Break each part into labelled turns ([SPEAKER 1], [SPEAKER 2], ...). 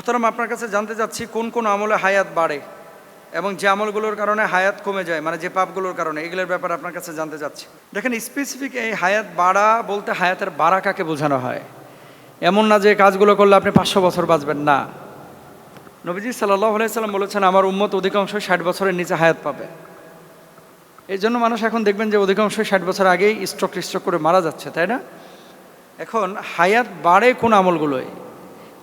[SPEAKER 1] মোহতারাম, আপনার কাছে জানতে চাচ্ছি কোন কোন আমলে হায়াত বাড়ে এবং যে আমলগুলোর কারণে হায়াত কমে যায়, মানে যে পাপগুলোর কারণে, এগুলোর ব্যাপারে আপনার কাছে জানতে চাচ্ছি। দেখেন, স্পেসিফিক এই হায়াত বাড়া বলতে হায়াতের বারাকাকে বোঝানো হয়। এমন না যে কাজগুলো করলে আপনি 500 বছর বাঁচবেন, না। নবীজি সাল্লাল্লাহু আলাইহি সাল্লাম বলেছেন, আমার উম্মত অধিকাংশ 60 বছরের নিচে হায়াত পাবে। এই জন্য মানুষ এখন দেখবেন যে অধিকাংশ 60 বছর আগেই স্ট্রোক করে মারা যাচ্ছে, তাই না? এখন হায়াত বাড়ে কোন আমলগুলোয়,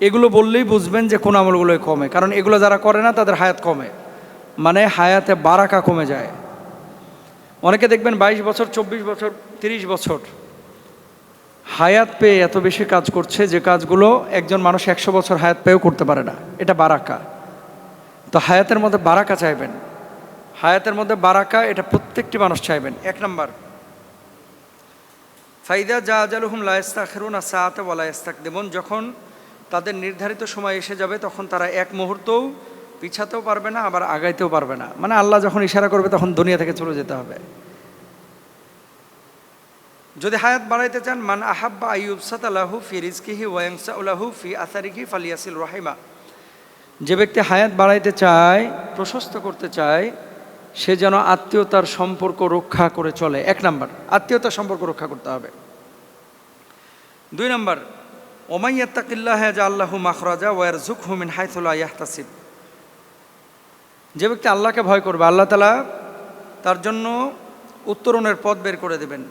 [SPEAKER 1] এগুলো বললেই বুঝবেন যে কোন আমলগুলোই কমে, কারণ এগুলো যারা করে না তাদের হায়াত কমে, মানে হায়াতে বারাকা কমে যায়। অনেকে দেখবেন 22 বছর, 24 বছর, 30 বছর হায়াত পেয়ে এত বেশি কাজ করছে যে কাজগুলো একজন মানুষ 100 বছর হায়াত পেয়েও করতে পারে না। এটা বারাকা। তো হায়াতের মধ্যে বারাকা চাইবেন, হায়াতের মধ্যে বারাকা এটা প্রত্যেকটি মানুষ চাইবেন। 1 নম্বর, ফাইদা জা আজালুহুম লা ইস্তাখিরুনা সাআতা ওয়া লা ইস্তাকদিমুন, যখন তাদের নির্ধারিত সময় এসে যাবে তখন তারা এক মুহূর্তও পিছাতেও পারবে না, আবার আগাইতেও পারবে না। মানে আল্লাহ যখন ইশারা করবে তখন দুনিয়া থেকে চলে যেতে হবে। যদি হায়াত বাড়াইতে চান, মান আহাব্বা আইয়ুবসাতা লাহু ফি রিজকিহি ওয়া ইয়ানসাউ লাহু ফি আসারিহি ফালিয়াসিল রাহিমা, যে ব্যক্তি হায়াত বাড়াইতে চায়, প্রশস্ত করতে চায়, সে যেন আত্মীয়তার সম্পর্ক রক্ষা করে চলে। 1 নম্বর, আত্মীয়তার সম্পর্ক রক্ষা করতে হবে। 2 নম্বর, ওমান ইয়াত্তাকিল্লাহ ইয়াজআল লাহু মাখরাজা ওয়া ইয়ারযুকহু মিন হাইথু লা ইয়াহতাসিব, যে ব্যক্তি আল্লাহকে ভয় করবে, আল্লাহ তাআলা তার জন্য উত্তরণের পথ বের করে দেবেন,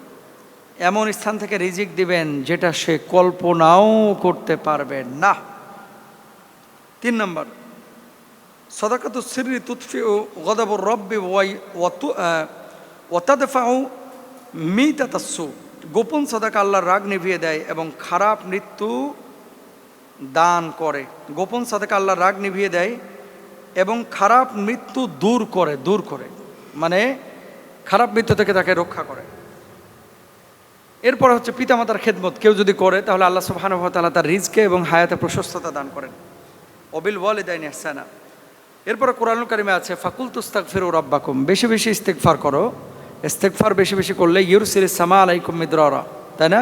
[SPEAKER 1] এমন স্থান থেকে রিজিক দিবেন যেটা সে কল্পনাও করতে পারবে না। 3 নম্বর, সাদাকাতুস সিররি তুতফিউ গদাবুর রব্বি ওয়া তাদফাউ মিতাতাস সু, গোপন সাদাকা আল্লাহর রাগ নিভিয়ে দেয় এবং খারাপ মৃত্যু দান করে। গোপন সাদাকা আল্লাহর রাগ নিভিয়ে দেয় এবং খারাপ মৃত্যু দূর করে, মানে খারাপ মৃত্যু থেকে তাকে রক্ষা করে। এরপর হচ্ছে পিতামাতার খেদমত কেউ যদি করে তাহলে আল্লাহ সুবহানাহু ওয়া তাআলা তার রিজকে এবং হায়াতে প্রশস্ততা দান করেন। ওয়াবিল ওয়ালিদাইনি ইহসানা। এরপরে কোরআনুল কারিমে আছে, ফাকুলতু আস্তাগফিরু রাব্বাকুম, বেশি বেশি ইস্তিগফার করো। ইস্তিগফার বেশি বেশি করলে ইউরসিলিস সামা আলাইকুম মিদরারা, তাই না?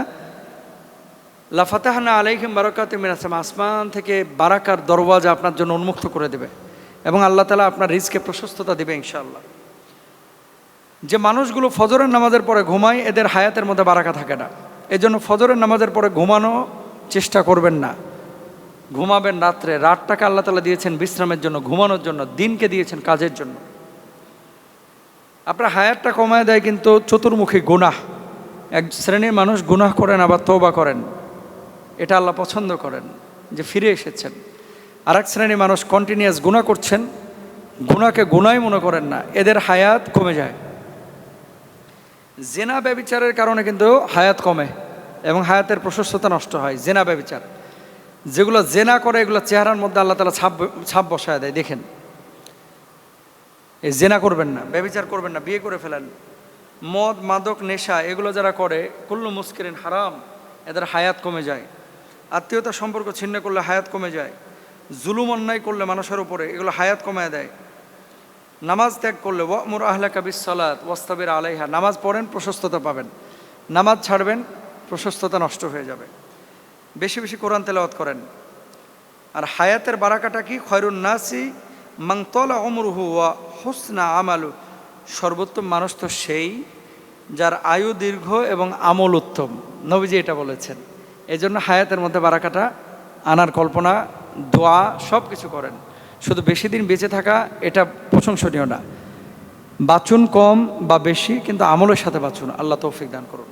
[SPEAKER 1] লা ফাতাহনা আলাইহিম বারাকাতিম মিনাস সামা, আসমান থেকে বারাকার দরওয়াজা আপনার জন্য উন্মুক্ত করে দেবে এবং আল্লাহ তাআলা আপনার রিজকে প্রশস্ততা দেবে ইনশাআল্লাহ। যে মানুষগুলো ফজরের নামাজের পরে ঘুমায়, এদের হায়াতের মধ্যে বারাকা থাকে না। এজন্য ফজরের নামাজের পরে ঘুমানো চেষ্টা করবেন না। ঘুমাবেন রাত্রে। রাতটাকে আল্লাহ তাআলা দিয়েছেন বিশ্রামের জন্য, ঘুমানোর জন্য, দিনকে দিয়েছেন কাজের জন্য। আপনার হায়াতটা কমায় দেয় কিন্তু চতুর্মুখী গুনাহ। এক শ্রেণীর মানুষ গুনাহ করেন আবার তওবা করেন, এটা আল্লাহ পছন্দ করেন যে ফিরে এসেছেন। আর এক শ্রেণীর মানুষ কন্টিনিউয়াস গুনাহ করছেন, গুনাহকে গুনাহই মনে করেন না, এদের হায়াত কমে যায়। জেনা ব্যভিচারের কারণে কিন্তু হায়াত কমে এবং হায়াতের প্রশস্ততা নষ্ট হয়। জেনা ব্যভিচার, যেগুলো জেনা করে এগুলো চেহারার মধ্যে আল্লাহ তাআলা ছাপ বসায় দেয়। দেখেন, এই জেনা করবেন না, ব্যভিচার করবেন না, বিয়ে করে ফেলেন। মদ, মাদক, নেশা এগুলো যারা করে, কুল্লু মুস্কিরিন হারাম, এদের হায়াত কমে যায়। আত্মীয়তার সম্পর্ক ছিন্ন করলে হায়াত কমে যায়। জুলুম অন্যায় করলে মানুষের উপরে, এগুলো হায়াত কমায় দেয়। নামাজ ত্যাগ করলে, ওয়ামুর আহলাকা বিসসালাত ওয়াসতাবির আলাইহা, নামাজ পড়েন প্রশস্ততা পাবেন, নামাজ ছাড়বেন প্রশস্ততা নষ্ট হয়ে যাবে। বেশি বেশি কোরআন তেলাওয়াত করেন। আর হায়াতের বারাকাটা কি? খয়রুন নাসি মান তালা উমরুহু ওয়া হুসনা আমালু, সর্বোত্তম মানুষ তো সেই যার আয়ু দীর্ঘ এবং আমল উত্তম। নবীজি এটা বলেছেন। এই জন্য হায়াতের মধ্যে বারাকাটা আনার কল্পনা, দোয়া সব কিছু করেন। শুধু বেশি দিন বেঁচে থাকা এটা প্রশংসনীয় না। বাঁচুন কম বা বেশি, কিন্তু আমলের সাথে বাঁচুন। আল্লাহ তৌফিক দান করুন।